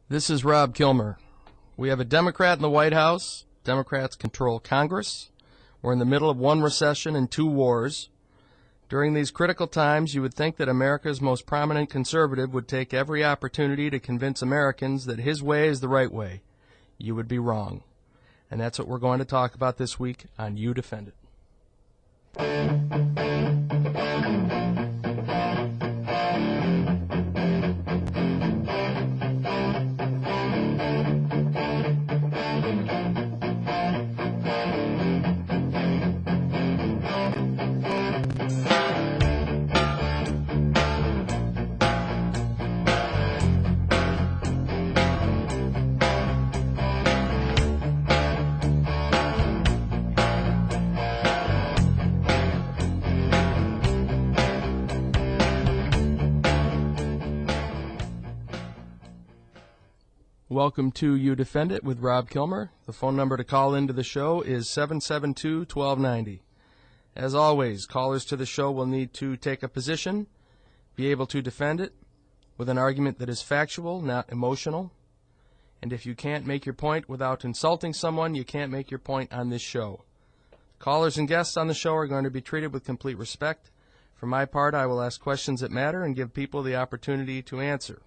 This is Rob Kilmer. We have a Democrat in the White House. Democrats control Congress. We're in the middle of one recession and two wars. During these critical times, you would think that America's most prominent conservative would take every opportunity to convince Americans that his way is the right way. You would be wrong. And that's what we're going to talk about this week on You Defend It. Welcome to You Defend It with Rob Kilmer. The phone number to call into the show is 772-1290. As always, callers to the show will need to take a position, be able to defend it with an argument that is factual, not emotional. And if you can't make your point without insulting someone, you can't make your point on this show. Callers and guests on the show are going to be treated with complete respect. For my part, I will ask questions that matter and give people the opportunity to answer.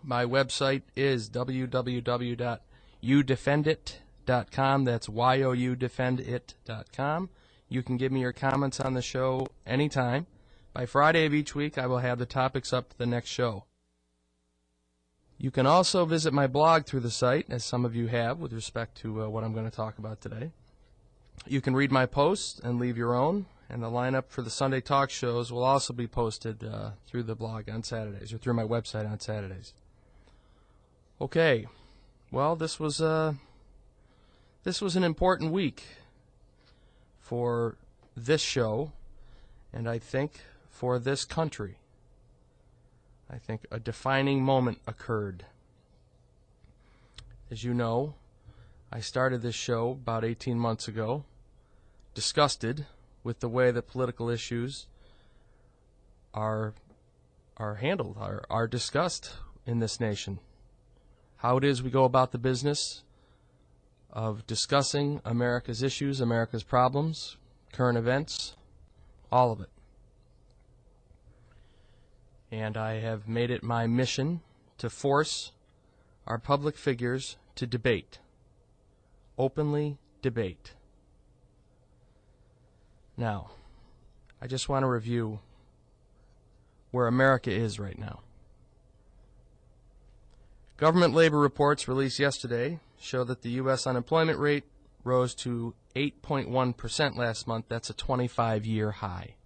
My website is www.youdefendit.com. That's youdefendit.com. You can give me your comments on the show anytime. By Friday of each week, I will have the topics up to the next show. You can also visit my blog through the site, as some of you have, with respect to what I'm going to talk about today. You can read my posts and leave your own, and the lineup for the Sunday talk shows will also be posted through the blog on Saturdays, or through my website on Saturdays. Okay, well, this was an important week for this show, and I think for this country. I think a defining moment occurred. As you know, I started this show about 18 months ago, disgusted with the way that political issues are handled, are discussed in this nation. How it is we go about the business of discussing America's issues, America's problems, current events, all of it. And I have made it my mission to force our public figures to debate, openly debate. Now, I just want to review where America is right now. Government labor reports released yesterday show that the U.S. unemployment rate rose to 8.1% last month. That's a 25-year high.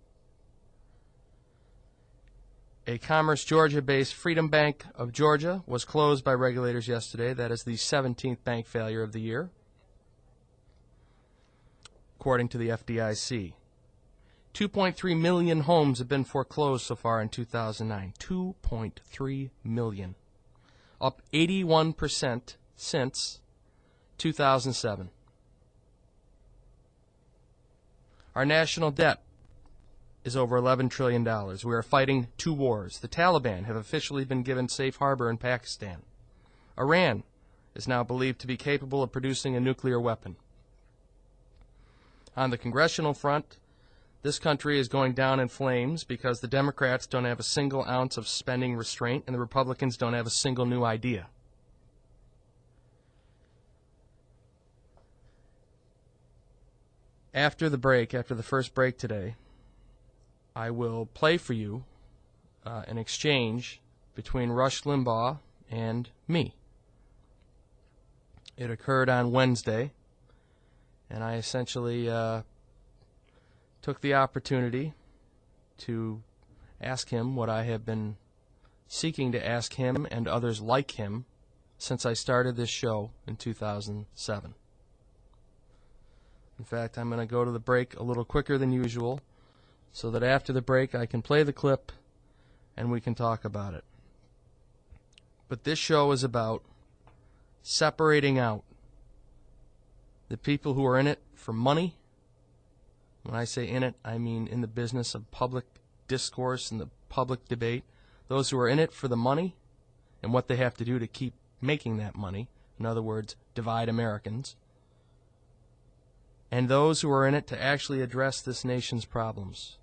A Commerce, Georgia-based Freedom Bank of Georgia was closed by regulators yesterday. That is the 17th bank failure of the year, according to the FDIC. 2.3 million homes have been foreclosed so far in 2009. 2.3 million. Up 81% since 2007. Our national debt is over $11 trillion. We are fighting two wars. The Taliban have officially been given safe harbor in Pakistan. Iran is now believed to be capable of producing a nuclear weapon. On the congressional front, this country is going down in flames because the Democrats don't have a single ounce of spending restraint and the Republicans don't have a single new idea. After the break, after the first break today, I will play for you an exchange between Rush Limbaugh and me. It occurred on Wednesday, and I essentially took the opportunity to ask him what I have been seeking to ask him and others like him since I started this show in 2007. In fact, I'm going to go to the break a little quicker than usual so that after the break I can play the clip and we can talk about it. But this show is about separating out the people who are in it for money. When I say in it, I mean in the business of public discourse and the public debate. Those who are in it for the money and what they have to do to keep making that money. In other words, divide Americans. And those who are in it to actually address this nation's problems.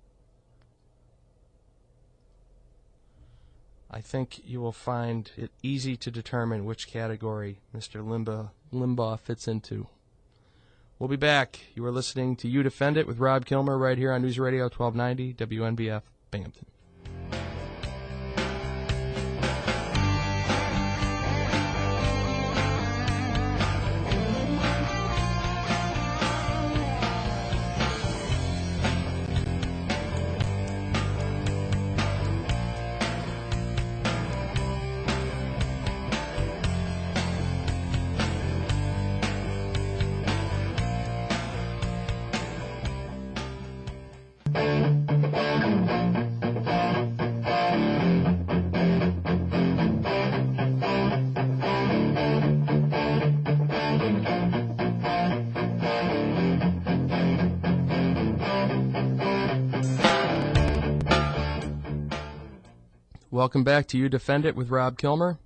I think you will find it easy to determine which category Mr. Limbaugh fits into. We'll be back. You are listening to You Defend It with Rob Kilmer right here on News Radio 1290 WNBF Binghamton. Welcome back to You Defend It with Rob Kilmer.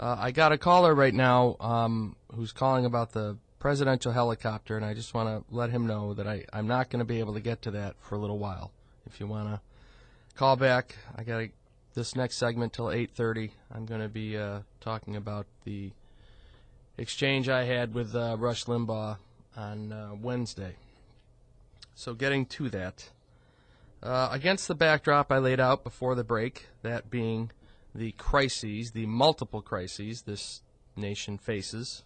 I got a caller right now who's calling about the presidential helicopter, and I just want to let him know that I'm not going to be able to get to that for a little while. If you want to call back, I got this next segment till 8:30. I'm going to be talking about the exchange I had with Rush Limbaugh on Wednesday. So getting to that. Against the backdrop I laid out before the break, that being the crises, the multiple crises this nation faces,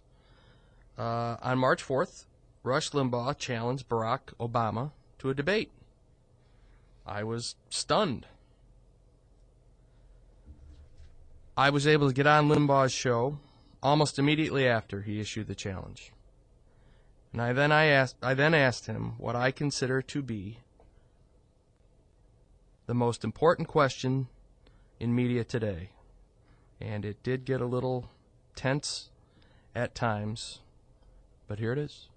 on March 4th, Rush Limbaugh challenged Barack Obama to a debate. I was stunned. I was able to get on Limbaugh's show almost immediately after he issued the challenge. And I then asked him what I consider to be the most important question in media today. And it did get a little tense at times, but here it is.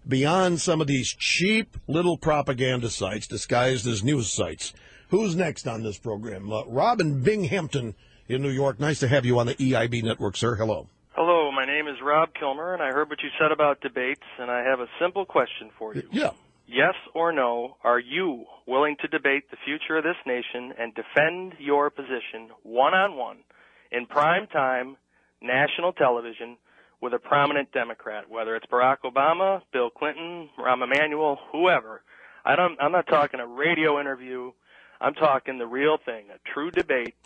Beyond some of these cheap little propaganda sites disguised as news sites, who's next on this program? Rob in Binghamton in New York. Nice to have you on the EIB network, sir. Hello. Hello, my name is Rob Kilmer, and I heard what you said about debates, and I have a simple question for you. Yeah. Yes or no, are you willing to debate the future of this nation and defend your position one-on-one in prime time, national television, with a prominent Democrat, whether it's Barack Obama, Bill Clinton, Rahm Emanuel, whoever? I'm not talking a radio interview. I'm talking the real thing, a true debate.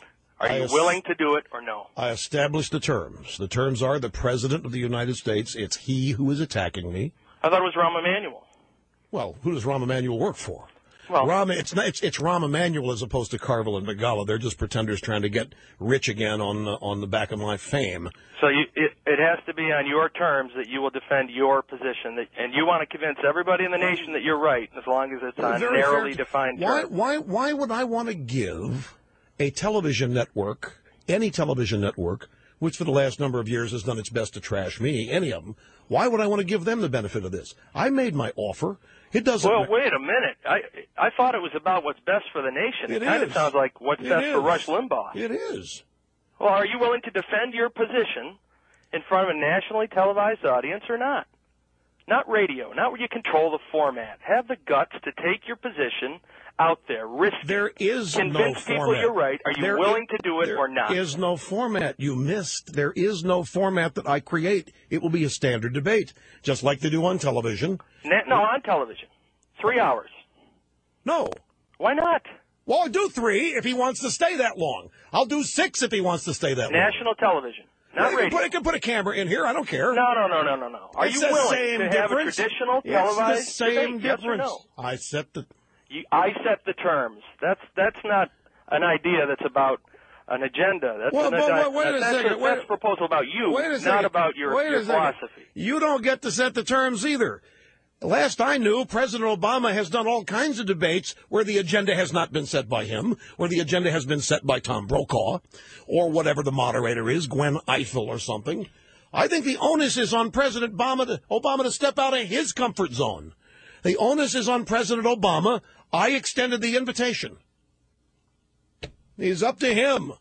Are you willing to do it or no? I established the terms. The terms are the President of the United States. It's he who is attacking me. I thought it was Rahm Emanuel. Well, who does Rahm Emanuel work for? Well, it's Rahm Emanuel as opposed to Carville and Magala. They're just pretenders trying to get rich again on the back of my fame. So it has to be on your terms that you will defend your position, and you want to convince everybody in the nation that you're right, as long as it's on narrowly defined terms. Why would I want to give a television network, any television network, which for the last number of years has done its best to trash me, any of them, why would I want to give them the benefit of this? I made my offer. It doesn't. Well, wait a minute. I thought it was about what's best for the nation. It kind of sounds like what's best for Rush Limbaugh. It is. Well, are you willing to defend your position in front of a nationally televised audience or not? Not radio, not where you control the format. Have the guts to take your position out there, risk it. There is Convince no people format. You're right. Are you willing to do it or not? There is no format. You missed. There is no format that I create. It will be a standard debate, just like they do on television. No, on television. 3 hours. No. Why not? Well, I'll do 3 if he wants to stay that long. I'll do 6 if he wants to stay that long. National television. Not radio. I can put a camera in here. I don't care. No. Are you willing to have a traditional televised It's the same debate? difference. Yes or no? I set the terms. That's not an idea that's about an agenda. That's that's a proposal about you, not about your philosophy. You don't get to set the terms either. Last I knew, President Obama has done all kinds of debates where the agenda has not been set by him, where the agenda has been set by Tom Brokaw, or whatever the moderator is, Gwen Eiffel or something. I think the onus is on President Obama to step out of his comfort zone. The onus is on President Obama. I extended the invitation. It's up to him.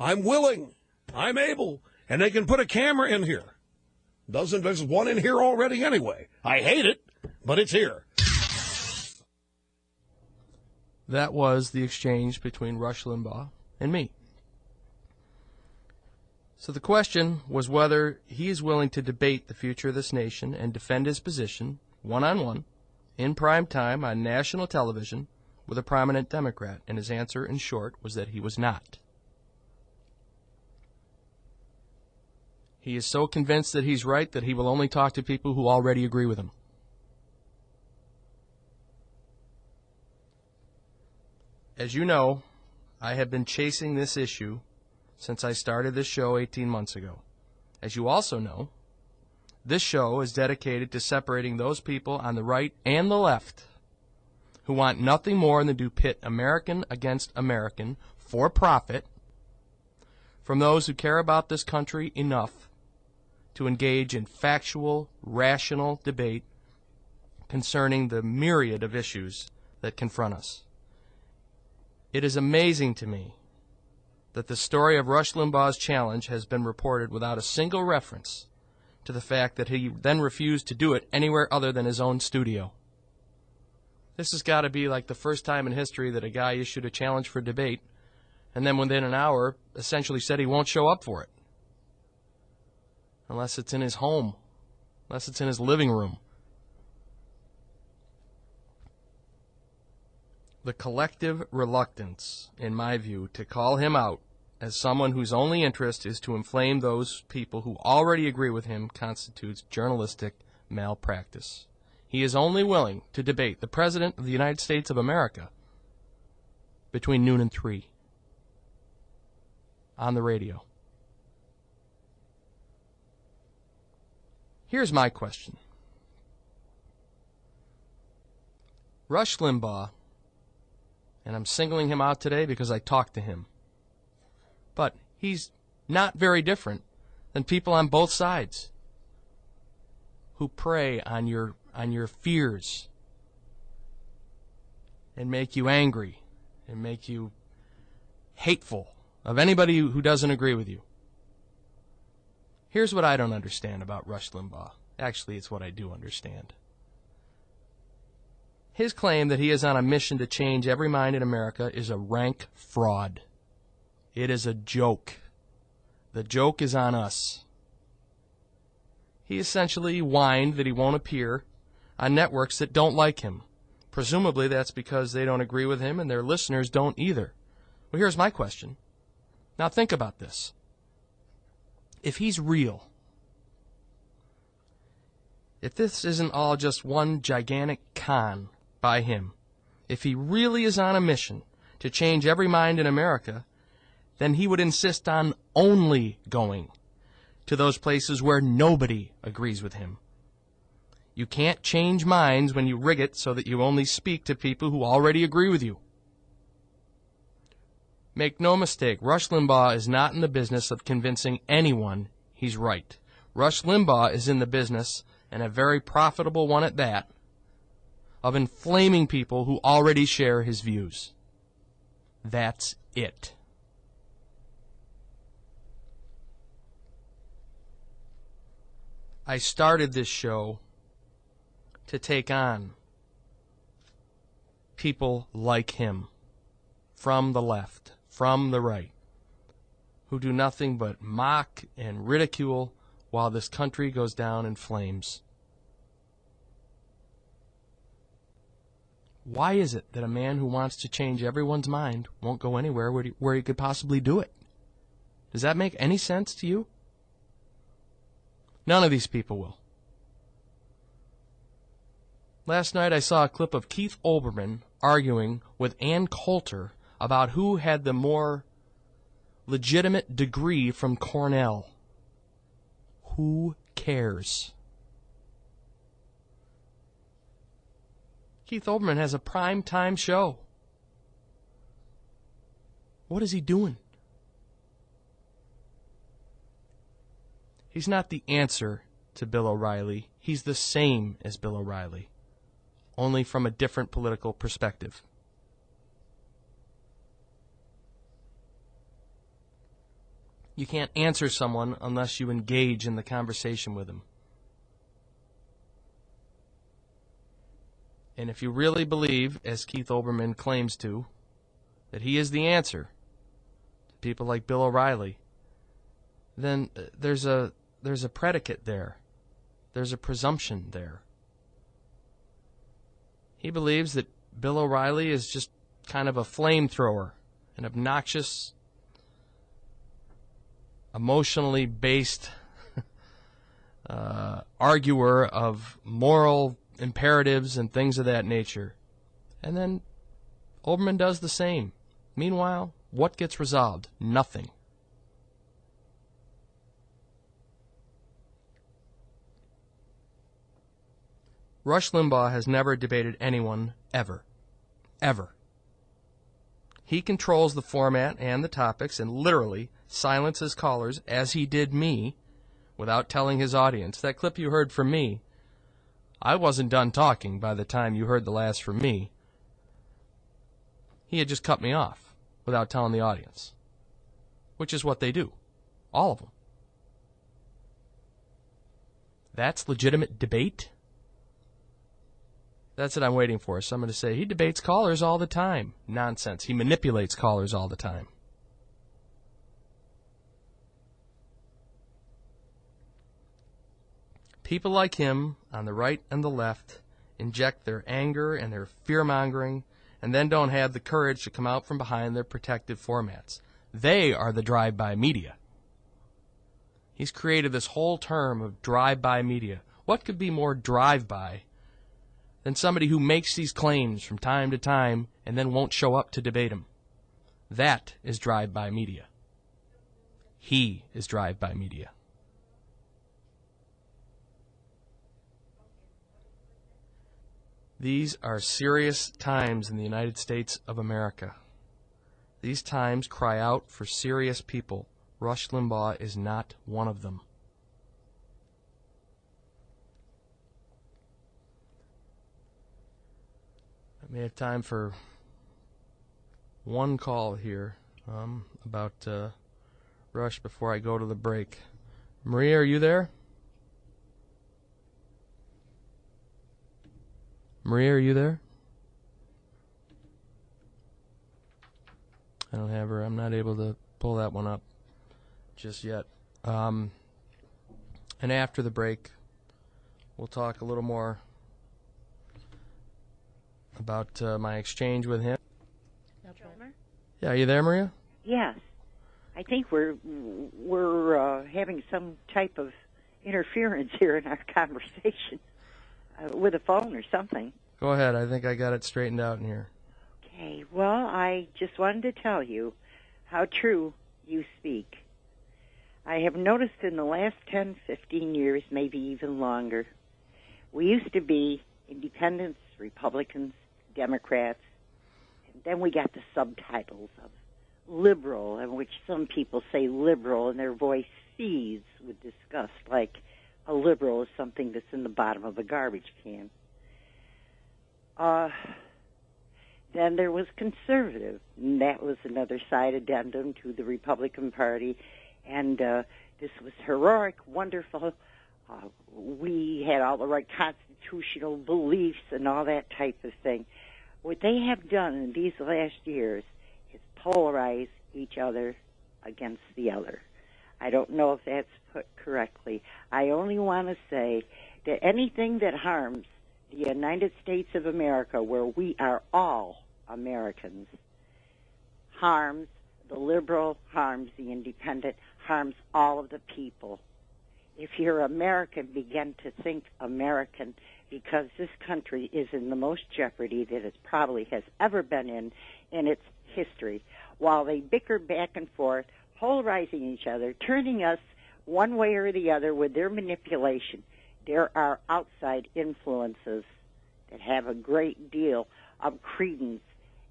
I'm willing. I'm able. And they can put a camera in here. There's one in here already anyway. I hate it, but it's here. That was the exchange between Rush Limbaugh and me. So the question was whether he is willing to debate the future of this nation and defend his position, one-on-one, in prime time on national television with a prominent Democrat. And his answer, in short, was that he was not. He is so convinced that he's right that he will only talk to people who already agree with him. As you know, I have been chasing this issue since I started this show 18 months ago. As you also know, this show is dedicated to separating those people on the right and the left who want nothing more than to pit American against American for profit from those who care about this country enough to engage in factual, rational debate concerning the myriad of issues that confront us. It is amazing to me that the story of Rush Limbaugh's challenge has been reported without a single reference to the fact that he then refused to do it anywhere other than his own studio. This has got to be like the first time in history that a guy issued a challenge for debate and then within an hour essentially said he won't show up for it. Unless it's in his home, unless it's in his living room. The collective reluctance, in my view, to call him out as someone whose only interest is to inflame those people who already agree with him constitutes journalistic malpractice. He is only willing to debate the President of the United States of America between noon and 3 on the radio. Here's my question. Rush Limbaugh, and I'm singling him out today because I talked to him, but he's not very different than people on both sides who prey on your fears and make you angry and make you hateful of anybody who doesn't agree with you. Here's what I don't understand about Rush Limbaugh. Actually, it's what I do understand. His claim that he is on a mission to change every mind in America is a rank fraud. It is a joke. The joke is on us. He essentially whined that he won't appear on networks that don't like him. Presumably that's because they don't agree with him and their listeners don't either. Well, here's my question. Now think about this. If he's real, if this isn't all just one gigantic con by him, if he really is on a mission to change every mind in America, then he would insist on only going to those places where nobody agrees with him. You can't change minds when you rig it so that you only speak to people who already agree with you. Make no mistake, Rush Limbaugh is not in the business of convincing anyone he's right. Rush Limbaugh is in the business, and a very profitable one at that, of inflaming people who already share his views. That's it. I started this show to take on people like him from the left, from the right, who do nothing but mock and ridicule while this country goes down in flames. Why is it that a man who wants to change everyone's mind won't go anywhere where he could possibly do it? Does that make any sense to you? None of these people will. Last night I saw a clip of Keith Olbermann arguing with Ann Coulter about who had the more legitimate degree from Cornell. Who cares? Keith Olbermann has a prime time show. What is he doing? He's not the answer to Bill O'Reilly. He's the same as Bill O'Reilly, only from a different political perspective. You can't answer someone unless you engage in the conversation with them. And if you really believe, as Keith Olbermann claims to, that he is the answer to people like Bill O'Reilly, then there's a predicate there. There's a presumption there. He believes that Bill O'Reilly is just kind of a flamethrower, an obnoxious, emotionally based arguer of moral imperatives and things of that nature. And then Olbermann does the same. Meanwhile, what gets resolved? Nothing. Rush Limbaugh has never debated anyone, ever. Ever. He controls the format and the topics and literally silences callers, as he did me, without telling his audience. That clip you heard from me, I wasn't done talking by the time you heard the last from me. He had just cut me off without telling the audience, which is what they do. All of them. That's legitimate debate? That's what I'm waiting for. Someone to say, he debates callers all the time. Nonsense. He manipulates callers all the time. People like him, on the right and the left, inject their anger and their fear-mongering, and then don't have the courage to come out from behind their protective formats. They are the drive-by media. He's created this whole term of drive-by media. What could be more drive-by than somebody who makes these claims from time to time and then won't show up to debate them? That is drive-by media. He is drive-by media. These are serious times in the United States of America. These times cry out for serious people. Rush Limbaugh is not one of them. I may have time for one call here about Rush before I go to the break. Maria, are you there? Maria, are you there? I don't have her. I'm not able to pull that one up just yet. And after the break, we'll talk a little more about my exchange with him. Kilmer? Yeah, are you there, Maria? Yes. I think we're having some type of interference here in our conversation with a phone or something. Go ahead. I think I got it straightened out in here. Okay. Well, I just wanted to tell you how true you speak. I have noticed in the last 10, 15 years, maybe even longer, we used to be independents, Republicans, Democrats, and then we got the subtitles of liberal, in which some people say liberal and their voice seethes with disgust, like a liberal is something that's in the bottom of a garbage can. Then there was conservative, and that was another side addendum to the Republican Party, and this was heroic, wonderful. We had all the right constitutional beliefs and all that type of thing. What they have done in these last years is polarize each other against the other. I don't know if that's put correctly. I only want to say that anything that harms the United States of America, where we are all Americans, harms the liberal, harms the independent, harms all of the people. If you're American, begin to think American, because this country is in the most jeopardy that it probably has ever been in its history. While they bicker back and forth, polarizing each other, turning us one way or the other with their manipulation, there are outside influences that have a great deal of credence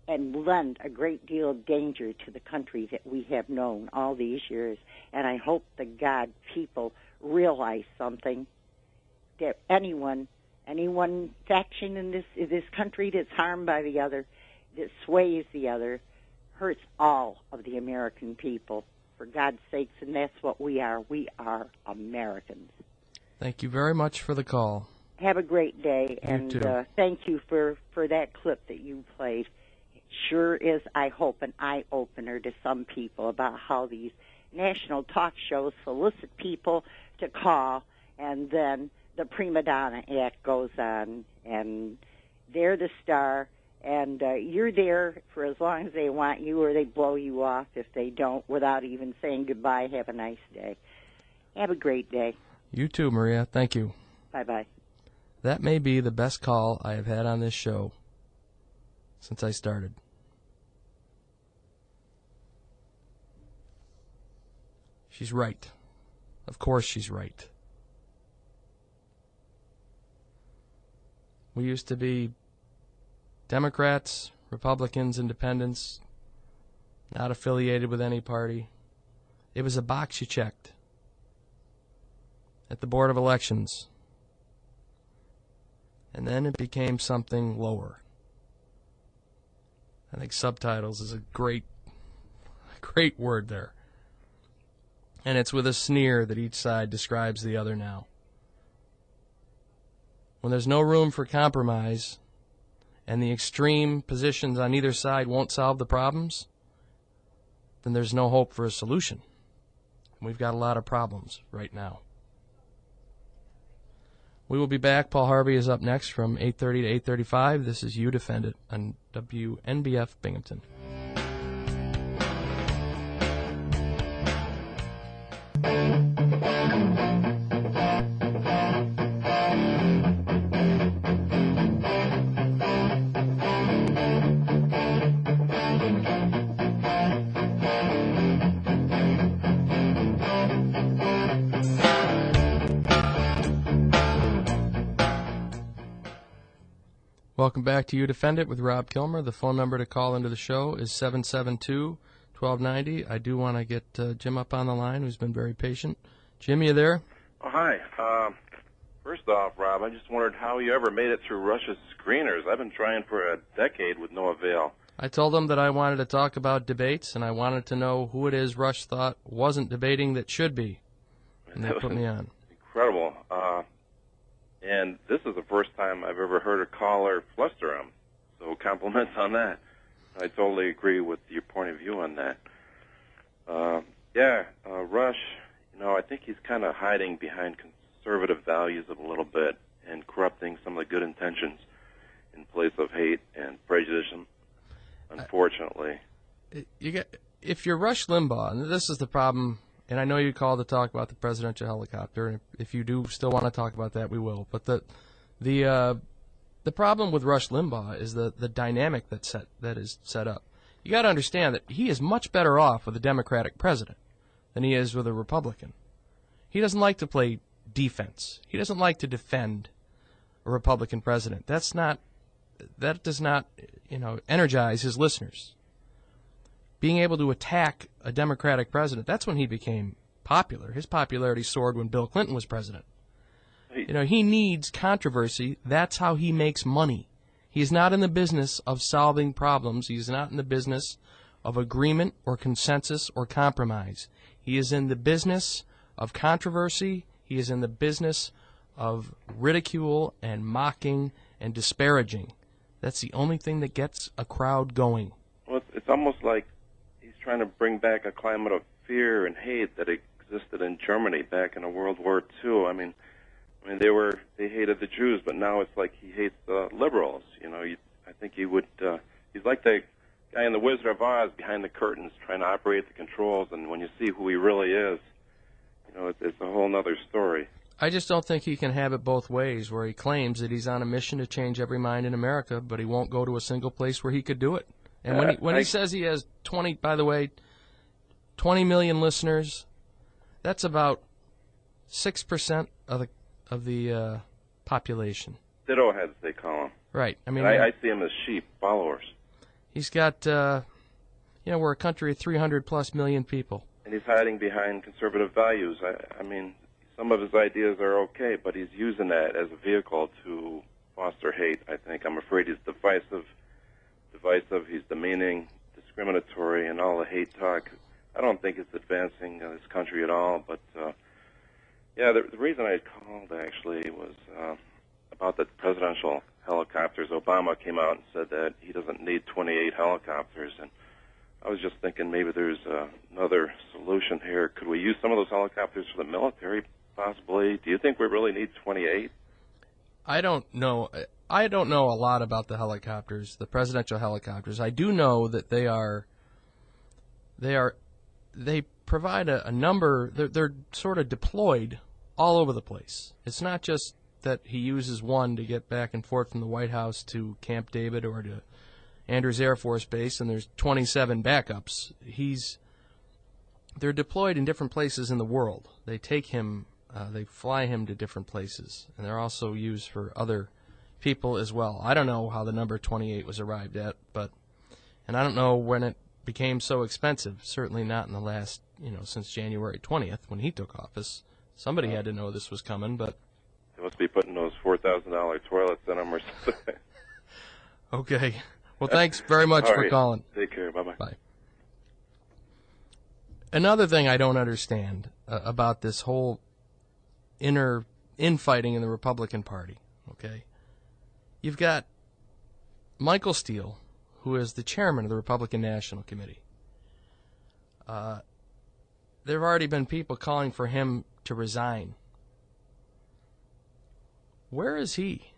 and lend a great deal of danger to the country that we have known all these years. And I hope to God people realize something, that anyone faction in this country that's harmed by the other, that sways the other, hurts all of the American people for God's sakes, and that's what we are. We are Americans. Thank you very much for the call. Have a great day, You too. Thank you for that clip that you played. It sure is, I hope, an eye-opener to some people about how these national talk shows solicit people to call, and then the prima donna act goes on, and they're the star, and you're there for as long as they want you, or they blow you off if they don't, without even saying goodbye. Have a nice day. Have a great day. You too, Maria. Thank you. Bye-bye. That may be the best call I have had on this show since I started. She's right. Of course she's right. We used to be Democrats, Republicans, Independents, not affiliated with any party. It was a box you checked at the Board of Elections. And then it became something lower. I think subtitles is a great word there. And it's with a sneer that each side describes the other now. When there's no room for compromise, and the extreme positions on either side won't solve the problems, then there's no hope for a solution. And we've got a lot of problems right now. We will be back. Paul Harvey is up next from 8:30 to 8:35. This is You Defend It on WNBF Binghamton. Welcome back to You Defend It with Rob Kilmer. The phone number to call into the show is 772-1290. I do want to get Jim up on the line, who's been very patient. Jim, you there? Oh, hi. First off, Rob, I just wondered how you ever made it through Russia's screeners. I've been trying for a decade with no avail. I told them that I wanted to talk about debates, and I wanted to know who it is Rush thought wasn't debating that should be. And they put me on. Incredible. And this is the first time I've ever heard a caller fluster him. So compliments on that. I totally agree with your point of view on that. Rush, I think he's kind of hiding behind conservative values a little bit and corrupting some of the good intentions in place of hate and prejudice, unfortunately. If you're Rush Limbaugh, and this is the problem, and I know you called to talk about the presidential helicopter, and if you do still want to talk about that, we will. But the problem with Rush Limbaugh is the dynamic that is set up. You got to understand that he is much better off with a Democratic president than he is with a Republican. He doesn't like to play defense. He doesn't like to defend a Republican president. That does not energize his listeners. Being able to attack a Democratic president, that's when he became popular. His popularity soared when Bill Clinton was president. He needs controversy. That's how he makes money. He is not in the business of solving problems. He is not in the business of agreement or consensus or compromise. He is in the business of controversy. He is in the business of ridicule and mocking and disparaging. That's the only thing that gets a crowd going. Well, it's almost like he's trying to bring back a climate of fear and hate that existed in Germany back in World War II. I mean, they hated the Jews, but now it's like he hates the liberals. I think he would. He's like the guy in The Wizard of Oz behind the curtains, trying to operate the controls. And when you see who he really is, it's a whole other story. I just don't think he can have it both ways, where he claims that he's on a mission to change every mind in America, but he won't go to a single place where he could do it. And when he says he has 20 million listeners, that's about 6% of the population. Ditto heads, they call them. Right. I mean, I see them as sheep, followers. He's got, we're a country of 300+ million people. And he's hiding behind conservative values. I mean, some of his ideas are okay, but he's using that as a vehicle to foster hate, I think. I'm afraid he's divisive, he's demeaning, discriminatory, and all the hate talk I don't think it's advancing this country at all. But yeah, the reason I called actually was about the presidential helicopters. Obama came out and said that he doesn't need 28 helicopters, and I was just thinking maybe there's another solution here. Could we use some of those helicopters for the military, possibly? Do you think we really need 28? I don't know. I don't know a lot about the helicopters, the presidential helicopters. I do know that they provide a number. They're sort of deployed all over the place. It's not just that he uses one to get back and forth from the White House to Camp David or to Andrews Air Force Base, and there's 27 backups. They're deployed in different places in the world. They take him, they fly him to different places, and they're also used for other people as well. I don't know how the number 28 was arrived at, and I don't know when it became so expensive. Certainly not in the last, since January 20th when he took office. Somebody had to know this was coming, but they must be putting those $4,000 toilets in them or something. Okay. Well, thanks very much for calling. Take care. Bye-bye. Bye. Another thing I don't understand about this whole infighting in the Republican Party, okay? You've got Michael Steele, who is the chairman of the Republican National Committee. There have already been people calling for him to resign. Where is he?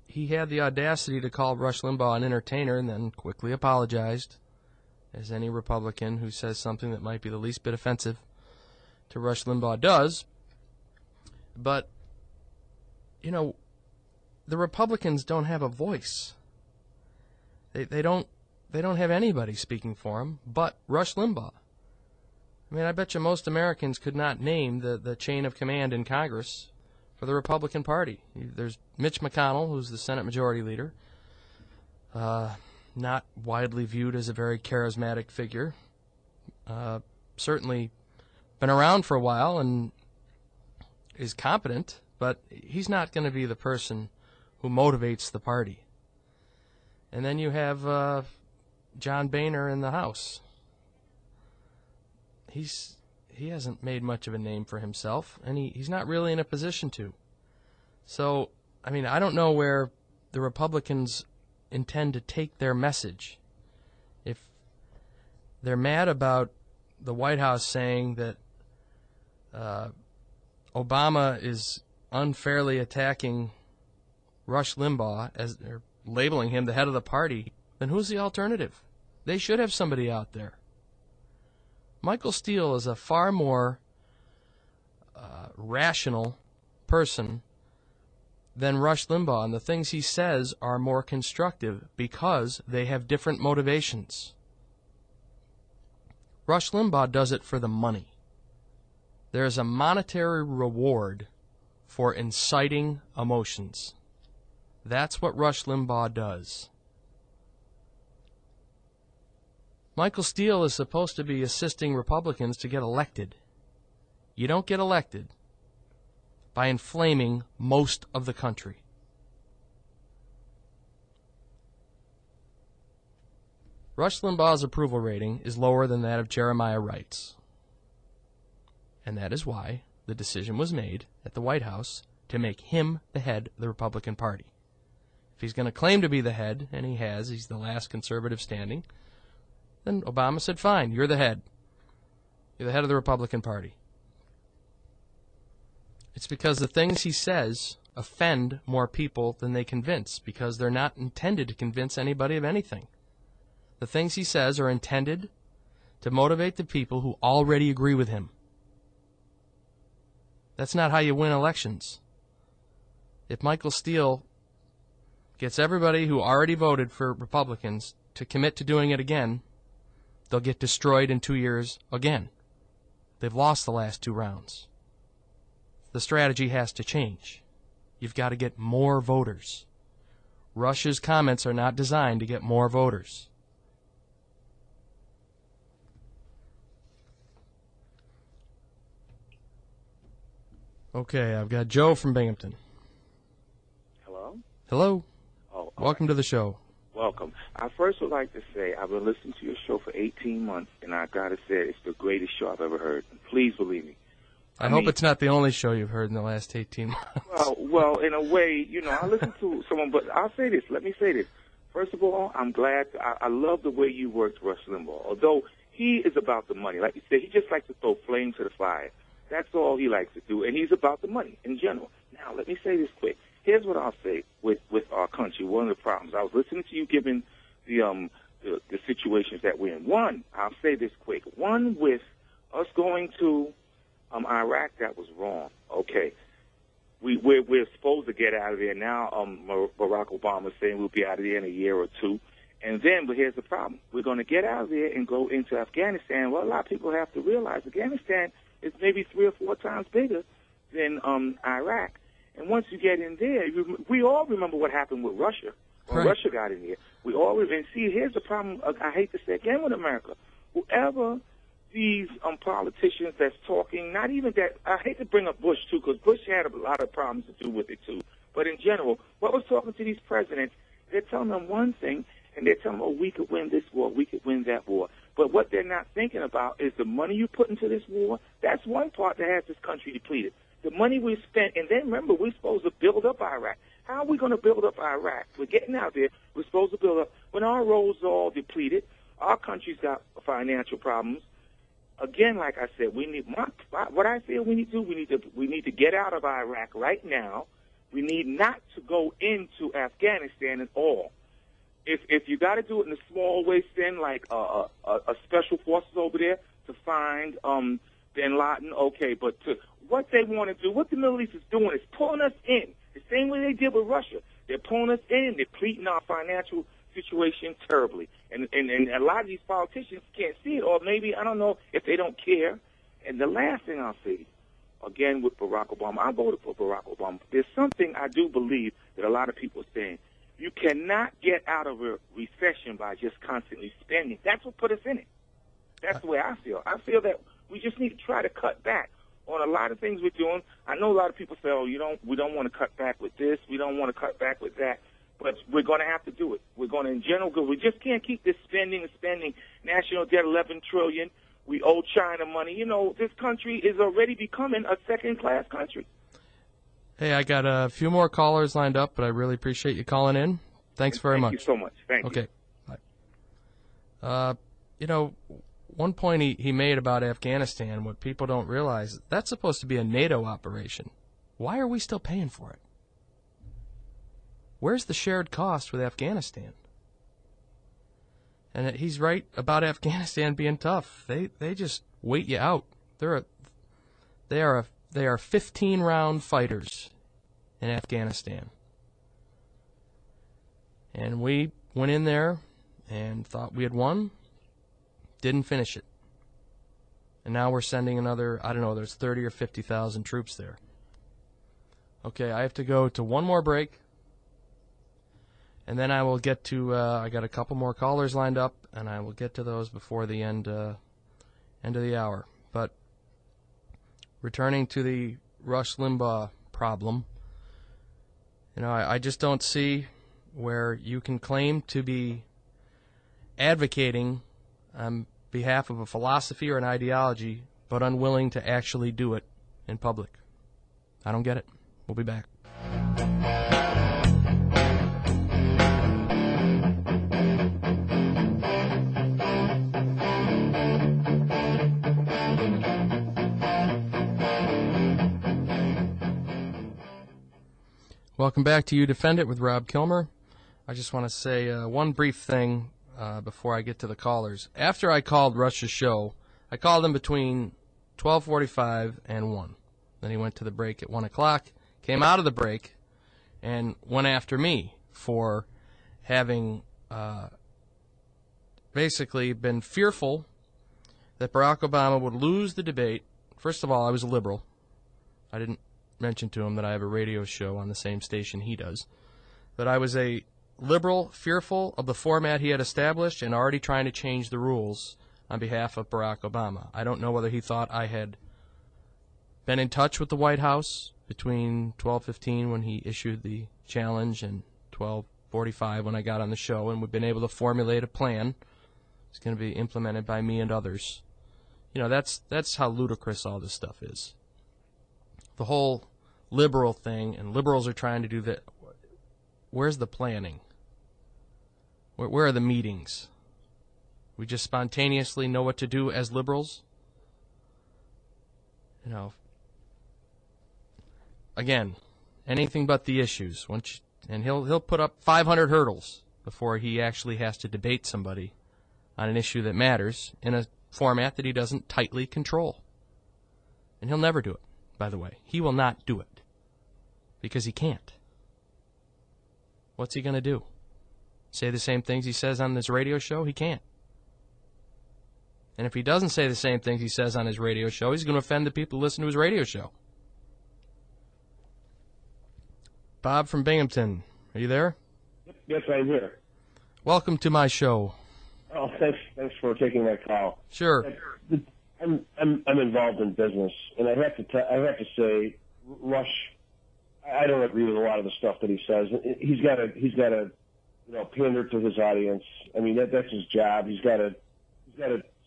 He had the audacity to call Rush Limbaugh an entertainer and then quickly apologized, as any Republican who says something that might be the least bit offensive to Rush Limbaugh does. But, the Republicans don't have a voice. They don't have anybody speaking for them but Rush Limbaugh. I mean, I bet you most Americans could not name the chain of command in Congress for the Republican Party. There's Mitch McConnell, who's the Senate Majority Leader, not widely viewed as a very charismatic figure. Certainly been around for a while and is competent, but he's not going to be the person who motivates the party. And then you have John Boehner in the House. He hasn't made much of a name for himself, and he's not really in a position to. So, I mean, I don't know where the Republicans intend to take their message. If they're mad about the White House saying that Obama is unfairly attacking Rush Limbaugh, as they're labeling him the head of the party, then who's the alternative? They should have somebody out there. Michael Steele is a far more rational person than Rush Limbaugh, and the things he says are more constructive because they have different motivations. Rush Limbaugh does it for the money. There is a monetary reward for inciting emotions. That's what Rush Limbaugh does. Michael Steele is supposed to be assisting Republicans to get elected. You don't get elected by inflaming most of the country. Rush Limbaugh's approval rating is lower than that of Jeremiah Wright's. And that is why the decision was made at the White House to make him the head of the Republican Party. If he's going to claim to be the head, and he has, he's the last conservative standing, then Obama said, fine, you're the head. You're the head of the Republican Party. It's because the things he says offend more people than they convince, because they're not intended to convince anybody of anything. The things he says are intended to motivate the people who already agree with him. That's not how you win elections. If Michael Steele gets everybody who already voted for Republicans to commit to doing it again, they'll get destroyed in 2 years again. They've lost the last 2 rounds. The strategy has to change. You've got to get more voters. Rush's comments are not designed to get more voters. Okay, I've got Joe from Binghamton. Hello? Hello. Oh, Welcome to the show. Welcome. I first would like to say I've been listening to your show for 18 months, and I got to say it's the greatest show I've ever heard. Please believe me. I hope it's not the only show you've heard in the last 18 months. Well, in a way, I listen to someone, but I'll say this. Let me say this. First of all, I'm glad. I love the way you worked Rush Limbaugh. Although he is about the money. Like you said, he just likes to throw flames to the fire. That's all he likes to do, and he's about the money in general. Now, let me say this quick. Here's what I'll say with our country. One of the problems. I was listening to you giving the situations that we're in. One, I'll say this quick. One, with us going to Iraq, that was wrong. Okay. We're supposed to get out of there now. Barack Obama's saying we'll be out of there in a year or two. And then, but here's the problem. We're going to get out of there and go into Afghanistan. Well, a lot of people have to realize Afghanistan is maybe 3 or 4 times bigger than Iraq. And once you get in there, we all remember what happened with Russia. When Russia got in there, we all and see. Here's the problem. I hate to say again with America. Whoever these politicians that's talking, not even that. I hate to bring up Bush too, because Bush had a lot of problems to do with it too. But in general, what was talking to these presidents? They're telling them one thing, and they're telling them, "Oh, we could win this war, we could win that war." But what they're not thinking about is the money you put into this war. That's one part that has this country depleted. The money we spent, and then remember, we're supposed to build up Iraq. How are we going to build up Iraq? We're getting out there. We're supposed to build up. When our roads are all depleted, our country's got financial problems. Again, like I said, we need what I feel we need to do. We need to get out of Iraq right now. We need not to go into Afghanistan at all. If you got to do it in a small way, then like a special forces over there to find Bin Laden, okay. But what they want to do, what the Middle East is doing, is pulling us in the same way they did with Russia. They're pulling us in, depleting our financial situation terribly. And a lot of these politicians can't see it, or maybe, I don't know, if they don't care. And the last thing I'll say, again, with Barack Obama, I voted for Barack Obama. There's something I do believe that a lot of people are saying. You cannot get out of a recession by just constantly spending. That's what put us in it. That's the way I feel. I feel that we just need to try to cut back on a lot of things we're doing. I know a lot of people say, "Oh, we don't want to cut back with this. We don't want to cut back with that." But we're going to have to do it. We're going to, in general, because we just can't keep this spending and spending. National debt, $11 trillion. We owe China money. This country is already becoming a second-class country. Hey, I got a few more callers lined up, but I really appreciate you calling in. Thanks very much. Thank you so much. Thank you. Okay. Bye. One point he made about Afghanistan, what people don't realize, that's supposed to be a NATO operation. Why are we still paying for it? Where's the shared cost with Afghanistan? And he's right about Afghanistan being tough. They just wait you out. They are 15-round fighters in Afghanistan. And we went in there and thought we had won, didn't finish it. And now we're sending another, I don't know, there's 30 or 50,000 troops there. Okay, I have to go to one more break. And then I will get to, I got a couple more callers lined up, and I will get to those before the end of the hour. But returning to the Rush Limbaugh problem, I just don't see where you can claim to be advocating on behalf of a philosophy or an ideology, but unwilling to actually do it in public. I don't get it. We'll be back. Welcome back to You Defend It with Rob Kilmer. I just want to say one brief thing before I get to the callers. After I called Rush's show, I called him between 12:45 and 1. Then he went to the break at 1 o'clock, came out of the break, and went after me for having basically been fearful that Barack Obama would lose the debate. First of all, I was a liberal. I didn't mention to him that I have a radio show on the same station he does. But I was a liberal, fearful of the format he had established and already trying to change the rules on behalf of Barack Obama. I don't know whether he thought I had been in touch with the White House between 12:15 when he issued the challenge and 45 when I got on the show, and we've been able to formulate a plan. It's going to be implemented by me and others. You know, that's how ludicrous all this stuff is. The whole liberal thing, and liberals are trying to do that. Where's the planning? Where are the meetings? We just spontaneously know what to do as liberals? You know, again, anything but the issues. And he'll put up 500 hurdles before he actually has to debate somebody on an issue that matters in a format that he doesn't tightly control. And he'll never do it, by the way. He will not do it because he can't. What's he going to do? Say the same things he says on this radio show? He can't. And if he doesn't say the same things he says on his radio show, he's going to offend the people who listen to his radio show. Bob from Binghamton, are you there? Yes, I'm here. Welcome to my show. Oh, thanks for taking my call. Sure. I'm involved in business, and I have to say, Rush. I don't agree with a lot of the stuff that he says. He's got to pander to his audience. I mean, that's his job. He's got to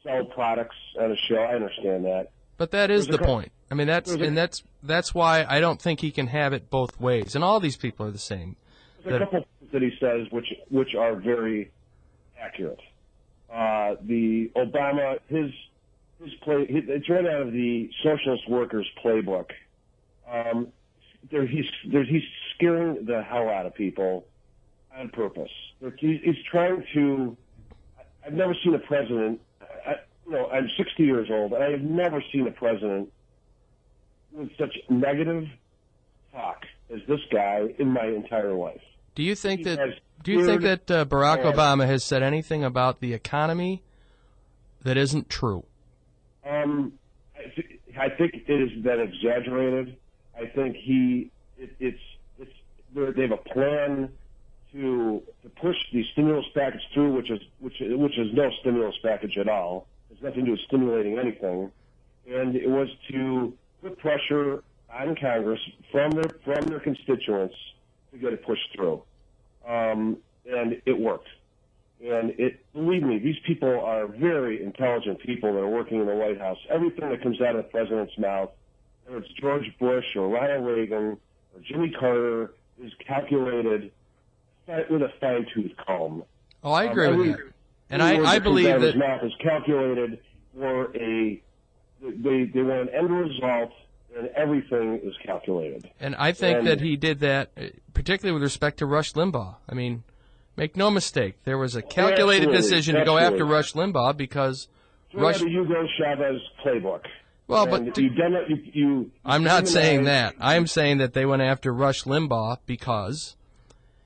sell products on a show. I understand that. But that is the point. I mean, that's why I don't think he can have it both ways. And all these people are the same. There's a couple things that he says which are very accurate. The Obama, his play, it's right out of the Socialist Workers Playbook. He's scaring the hell out of people on purpose. He's trying to. I've never seen a president. I'm 60 years old, and I have never seen a president with such negative talk as this guy in my entire life. Do you think that Barack Obama has said anything about the economy that isn't true? I think it has been exaggerated. I think they have a plan to push the stimulus package through, which is no stimulus package at all. It's nothing to do with stimulating anything, and it was to put pressure on Congress from their constituents to get it pushed through, and it worked. And believe me, these people are very intelligent people that are working in the White House. Everything that comes out of the president's mouth, whether it's George Bush or Ronald Reagan or Jimmy Carter, is calculated with a fine-tooth comb. Oh, I agree with that. And I believe that his mouth is calculated for they want an end result, and everything is calculated. And I think that he did that, particularly with respect to Rush Limbaugh. I mean, make no mistake, there was a calculated decision to go after Rush Limbaugh because Rush. The Hugo Chavez playbook. Well, but I'm not saying that. I'm saying that they went after Rush Limbaugh because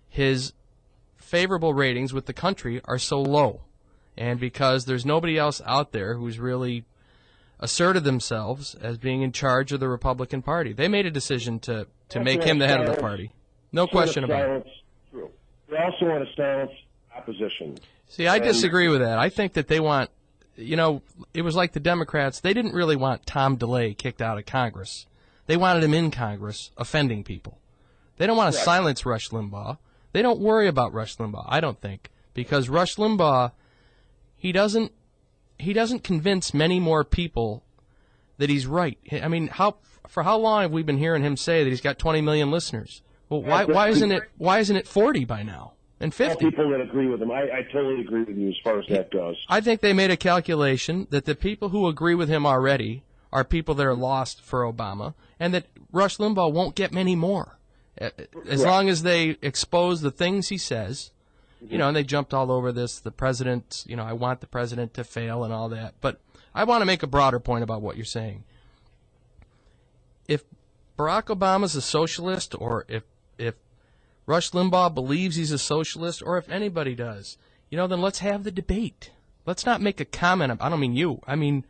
his favorable ratings with the country are so low, and because there's nobody else out there who's really asserted themselves as being in charge of the Republican Party. They made a decision to make him the head of the party. No question about it. True. They also want to silence opposition. See, I disagree with that. I think that they want, it was like the Democrats. They didn't really want Tom DeLay kicked out of Congress. They wanted him in Congress offending people. They don't want to silence Rush Limbaugh. They don't worry about Rush Limbaugh, I don't think, because Rush Limbaugh, he doesn't convince many more people that he's right. I mean, for how long have we been hearing him say that he's got 20 million listeners? Well, why isn't it 40 by now and 50? People that agree with him, I totally agree with you as far as that goes. I think they made a calculation that the people who agree with him already are people that are lost for Obama, and that Rush Limbaugh won't get many more. As long as they expose the things he says, and they jumped all over this, the president, I want the president to fail and all that. But I want to make a broader point about what you're saying. If Barack Obama's a socialist, or if Rush Limbaugh believes he's a socialist, or if anybody does, then let's have the debate. Let's not make a comment. I don't mean you. I mean,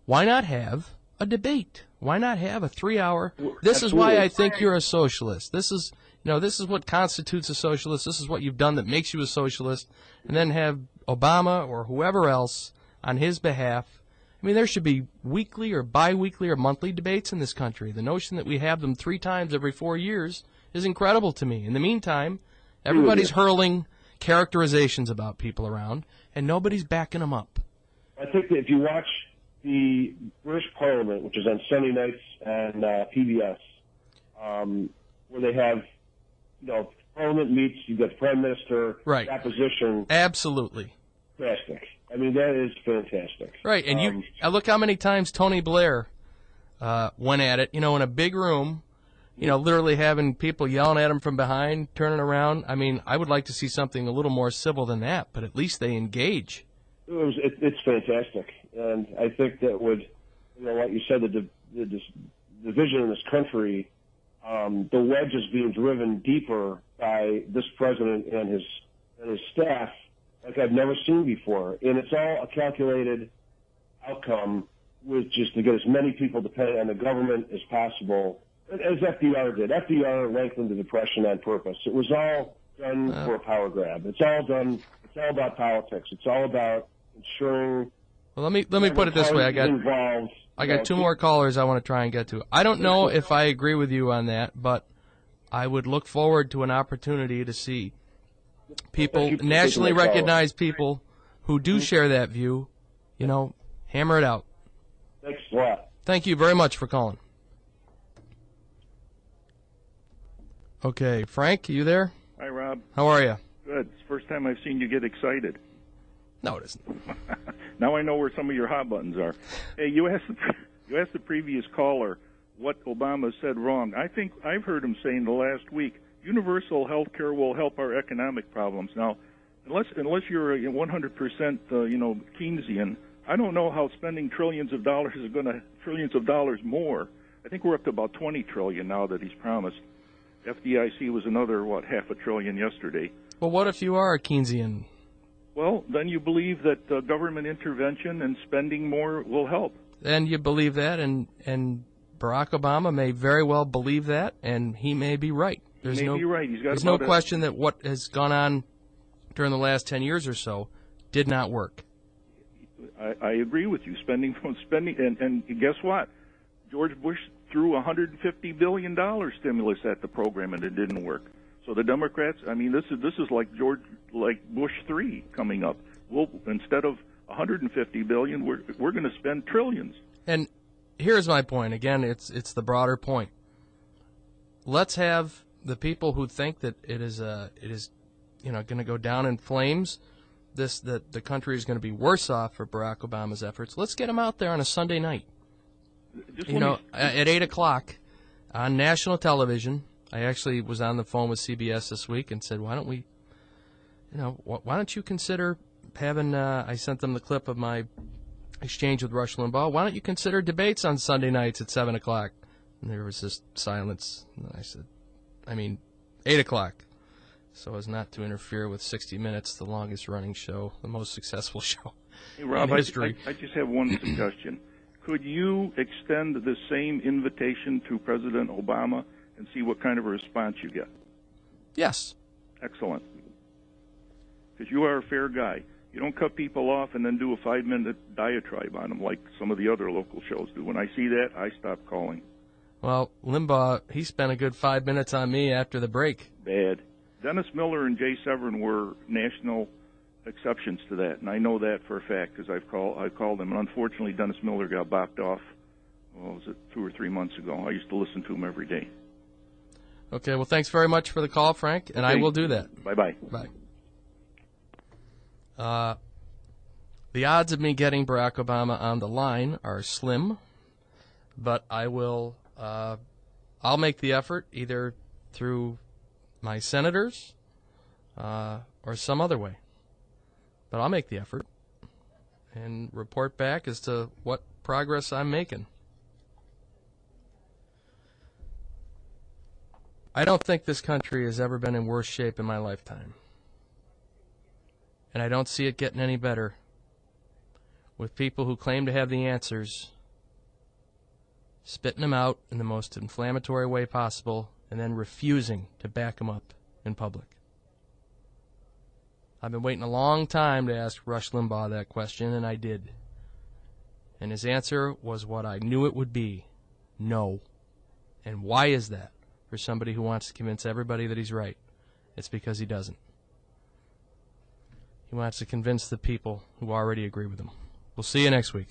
why not have a debate? Why not have a 3-hour? This is why I think you're a socialist. This is what constitutes a socialist. This is what you've done that makes you a socialist. And then have Obama or whoever else on his behalf. I mean, there should be weekly or biweekly or monthly debates in this country. The notion that we have them 3 times every 4 years is incredible to me. In the meantime, Everybody's hurling characterizations about people around, and nobody's backing them up. I think that if you watch the British Parliament, which is on Sunday nights on PBS, where they have, Parliament meets, you've got the Prime Minister, right. opposition. Absolutely. Fantastic. I mean, that is fantastic. Right, and you look how many times Tony Blair went at it, in a big room, literally having people yelling at him from behind, turning around. I mean, I would like to see something a little more civil than that, but at least they engage. It's fantastic, and I think that would, like you said, the division in this country, the wedge is being driven deeper by this president and his staff like I've never seen before, and it's all a calculated outcome, which is to get as many people dependent on the government as possible, as FDR did. FDR lengthened the Depression on purpose. It was all done for a power grab. It's all about politics. It's all about ensuring. Well, let me put it this way. I got two more callers I want to try and get to. I don't know if I agree with you on that, but I would look forward to an opportunity to see people, nationally recognized people who do share that view, hammer it out. Thanks a lot. Thank you very much for calling. Okay, Frank, you there? Hi, Rob. How are you? Good. It's the first time I've seen you get excited. No, it isn't. Now I know where some of your hot buttons are. Hey, you asked the previous caller what Obama said wrong. I think I've heard him say in the last week, universal health care will help our economic problems. Now, unless you're a 100% Keynesian, I don't know how spending trillions of dollars more. I think we're up to about 20 trillion now that he's promised. FDIC was another, half a trillion yesterday. Well, what if you are a Keynesian? Well, then you believe that government intervention and spending more will help. And you believe that, and Barack Obama may very well believe that, and he may be right. He may be right. There's no question that what has gone on during the last 10 years or so did not work. I agree with you. Spending, and guess what? George Bush threw $150 billion stimulus at the program, and it didn't work. So the Democrats, this is like Bush 3 coming up. Instead of $150 billion, we're going to spend trillions. And here's my point. Again, it's the broader point. Let's have the people who think that it is going to go down in flames, that the country is going to be worse off for Barack Obama's efforts. Let's get them out there on a Sunday night. At 8 o'clock on national television. I actually was on the phone with CBS this week and said, why don't you consider having, I sent them the clip of my exchange with Rush Limbaugh, why don't you consider debates on Sunday nights at 7 o'clock? And there was this silence. And I said, 8 o'clock. So as not to interfere with 60 Minutes, the longest running show, the most successful show in history. I just have one suggestion. Could you extend the same invitation to President Obama and see what kind of a response you get? Yes. Excellent. Because you are a fair guy. You don't cut people off and then do a 5-minute diatribe on them like some of the other local shows do. When I see that, I stop calling. Well, Limbaugh, he spent a good 5 minutes on me after the break. Bad. Dennis Miller and Jay Severin were national exceptions to that, and I know that for a fact because I called them. And unfortunately, Dennis Miller got bopped off, 2 or 3 months ago. I used to listen to him every day. Okay, well, thanks very much for the call, Frank, and I will do that. Bye-bye. Bye. The odds of me getting Barack Obama on the line are slim, but I will. I'll make the effort either through my senators or some other way. But I'll make the effort and report back as to what progress I'm making. I don't think this country has ever been in worse shape in my lifetime. And I don't see it getting any better with people who claim to have the answers spitting them out in the most inflammatory way possible and then refusing to back them up in public. I've been waiting a long time to ask Rush Limbaugh that question, and I did. And his answer was what I knew it would be: no. And why is that for somebody who wants to convince everybody that he's right? it's because he doesn't. He wants to convince the people who already agree with him. We'll see you next week.